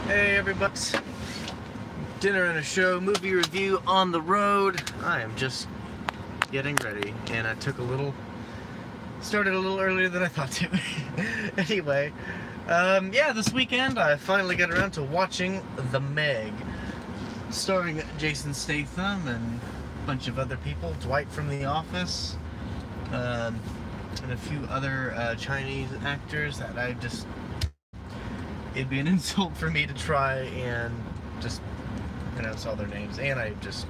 Hey everybody, dinner and a show, movie review on the road. I am just getting ready, and I started a little earlier than I thought to. Anyway, yeah, this weekend I finally got around to watching The Meg, starring Jason Statham and a bunch of other people, Dwight from The Office, and a few other Chinese actors that it'd be an insult for me to try and just pronounce all their names, and I just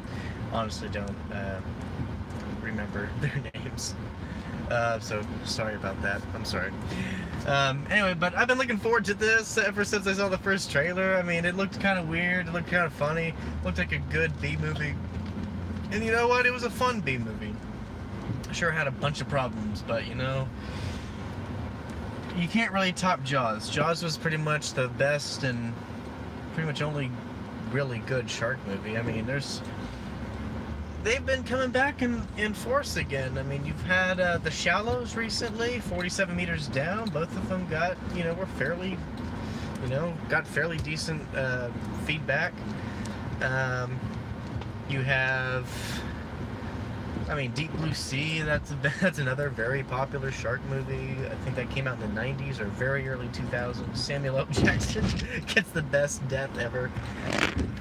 honestly don't remember their names. So sorry about that. I'm sorry. Anyway, but I've been looking forward to this ever since I saw the first trailer. I mean, it looked kind of weird. It looked kind of funny. It looked like a good B movie. And you know what? It was a fun B movie. Sure had a bunch of problems, but you know, you can't really top Jaws. Jaws was pretty much the best and pretty much only really good shark movie. I mean, they've been coming back in force again. I mean, you've had The Shallows recently, 47 Meters Down. Both of them were fairly, got fairly decent feedback. You have, I mean, Deep Blue Sea, that's another very popular shark movie. I think that came out in the 90s or very early 2000s. Samuel L. Jackson gets the best death ever.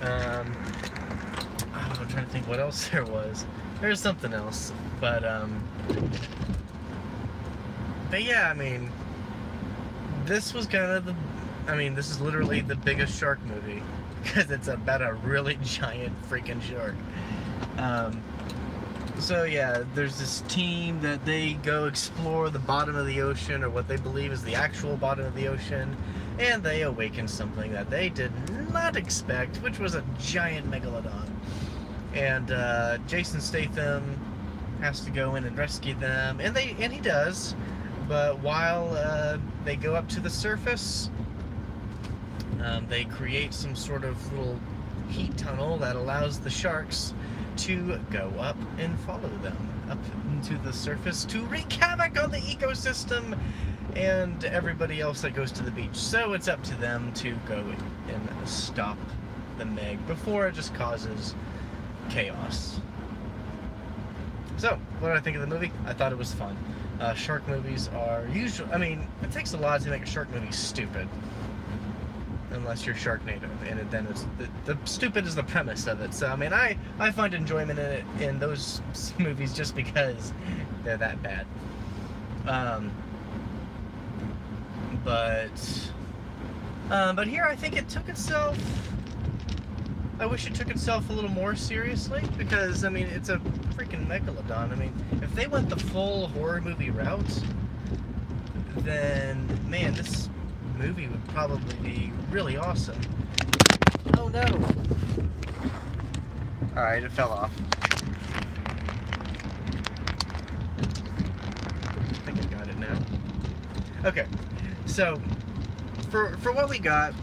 I'm trying to think what else there was. There's something else. But yeah, I mean, this was kind of this is literally the biggest shark movie because it's about a really giant freaking shark. So yeah, there's this team that they go explore the bottom of the ocean, or what they believe is the actual bottom of the ocean, and they awaken something that they did not expect, which was a giant megalodon. And Jason Statham has to go in and rescue them, and he does. But while they go up to the surface, they create some sort of little heat tunnel that allows the sharks to go up and follow them up into the surface to wreak havoc on the ecosystem and everybody else that goes to the beach. So it's up to them to go and stop the Meg before it just causes chaos. So, what do I think of the movie? I thought it was fun. Shark movies are usually, it takes a lot to make a shark movie stupid. Unless you're Sharknado, and then it's the stupid is the premise of it. So I find enjoyment in it in those movies just because they're that bad. But here I think it took itself. I wish it took itself a little more seriously because it's a freaking megalodon. If they went the full horror movie route, then man, this movie would probably be really awesome. Oh no! Alright, it fell off. I think I got it now. Okay, so for what we got,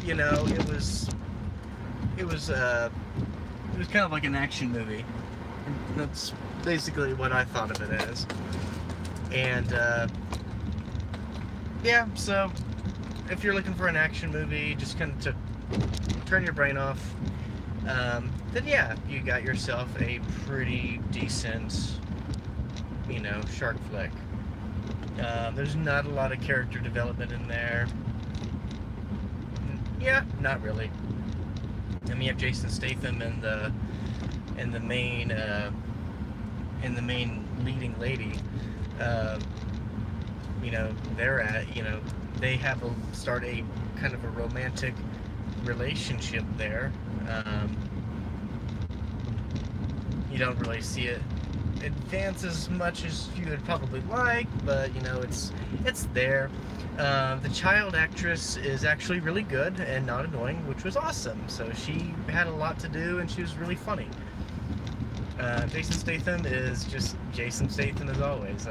it was kind of like an action movie. That's basically what I thought of it as. And yeah, so if you're looking for an action movie, just kind of to turn your brain off, then yeah, you got yourself a pretty decent, shark flick. There's not a lot of character development in there. Yeah, not really. You have Jason Statham and the main leading lady. They start a kind of a romantic relationship there. You don't really see it advance as much as you would probably like, but it's there. The child actress is actually really good and not annoying, which was awesome. So she had a lot to do and she was really funny. Jason Statham is just Jason Statham as always.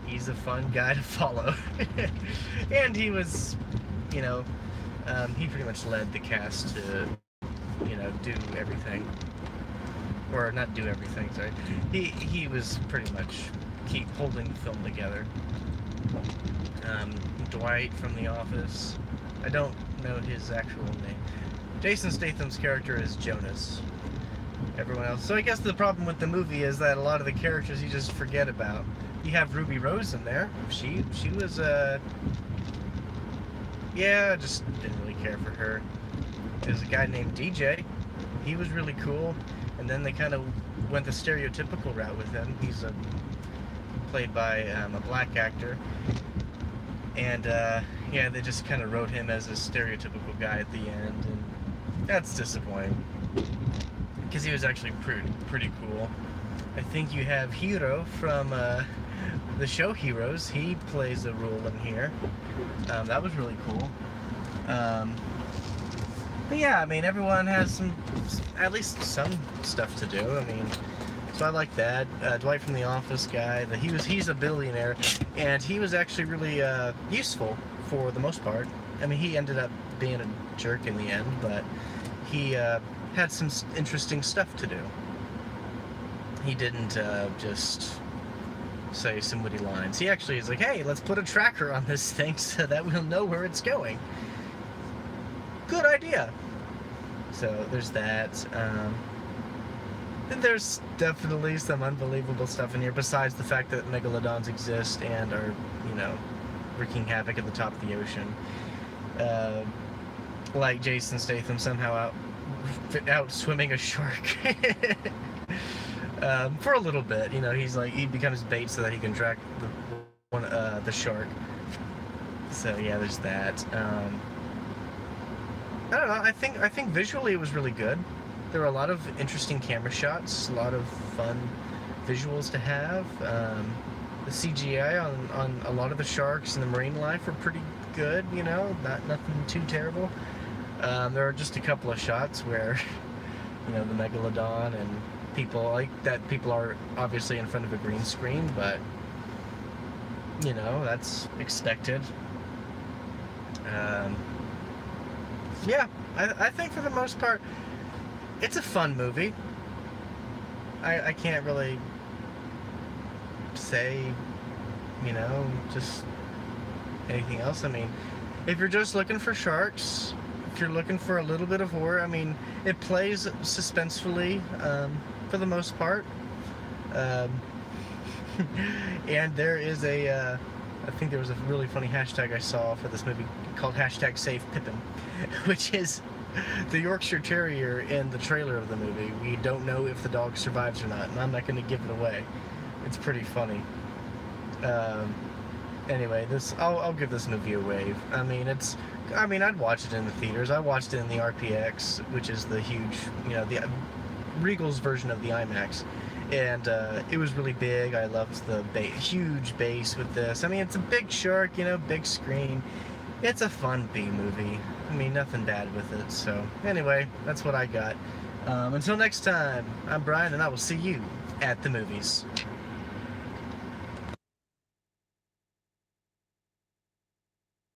He's a fun guy to follow. And he was, he pretty much led the cast to, do everything. Or not do everything, sorry. He was pretty much keep holding the film together. Dwight from The Office. I don't know his actual name. Jason Statham's character is Jonas. Everyone else. So I guess the problem with the movie is that a lot of the characters you just forget about. You have Ruby Rose in there. She was yeah, I just didn't really care for her. There's a guy named DJ. He was really cool, and then they kind of went the stereotypical route with him. He's played by a black actor, and yeah, they just kind of wrote him as a stereotypical guy at the end, and that's disappointing because he was actually pretty cool. I think you have Hiro from the show Heroes. He plays a role in here. That was really cool. But yeah, I mean, everyone has at least some stuff to do. I mean, so I like that. Dwight from The Office guy. He's a billionaire, and he was actually really useful for the most part. I mean, he ended up being a jerk in the end, but he had some interesting stuff to do. He didn't just say some witty lines. He actually is like, hey, let's put a tracker on this thing so that we'll know where it's going. Good idea. So there's that. And there's definitely some unbelievable stuff in here besides the fact that megalodons exist and are, you know, wreaking havoc at the top of the ocean. Like Jason Statham somehow out swimming a shark. For a little bit, you know, he becomes bait so that he can track the shark. So yeah, there's that. I don't know. I think visually it was really good. There were a lot of interesting camera shots, a lot of fun visuals to have. The CGI on a lot of the sharks and the marine life were pretty good. You know, nothing too terrible. There are just a couple of shots where, you know, the megalodon and people are obviously in front of a green screen, but you know, that's expected. Yeah, I think for the most part it's a fun movie. I can't really say, you know, just anything else. I mean, if you're just looking for sharks, if you're looking for a little bit of horror, I mean, it plays suspensefully for the most part. And there is I think there was a really funny hashtag I saw for this movie called #SavePippin, which is the Yorkshire Terrier in the trailer of the movie. We don't know if the dog survives or not, and I'm not going to give it away. It's pretty funny. Anyway, I'll give this movie a wave. I mean, I'd watch it in the theaters. I watched it in the RPX, which is the huge, you know, the Regal's version of the IMAX. And it was really big. I loved the huge bass with this. I mean, it's a big shark, you know, big screen. It's a fun B-movie. I mean, nothing bad with it. So, anyway, that's what I got. Until next time, I'm Brian, and I will see you at the movies.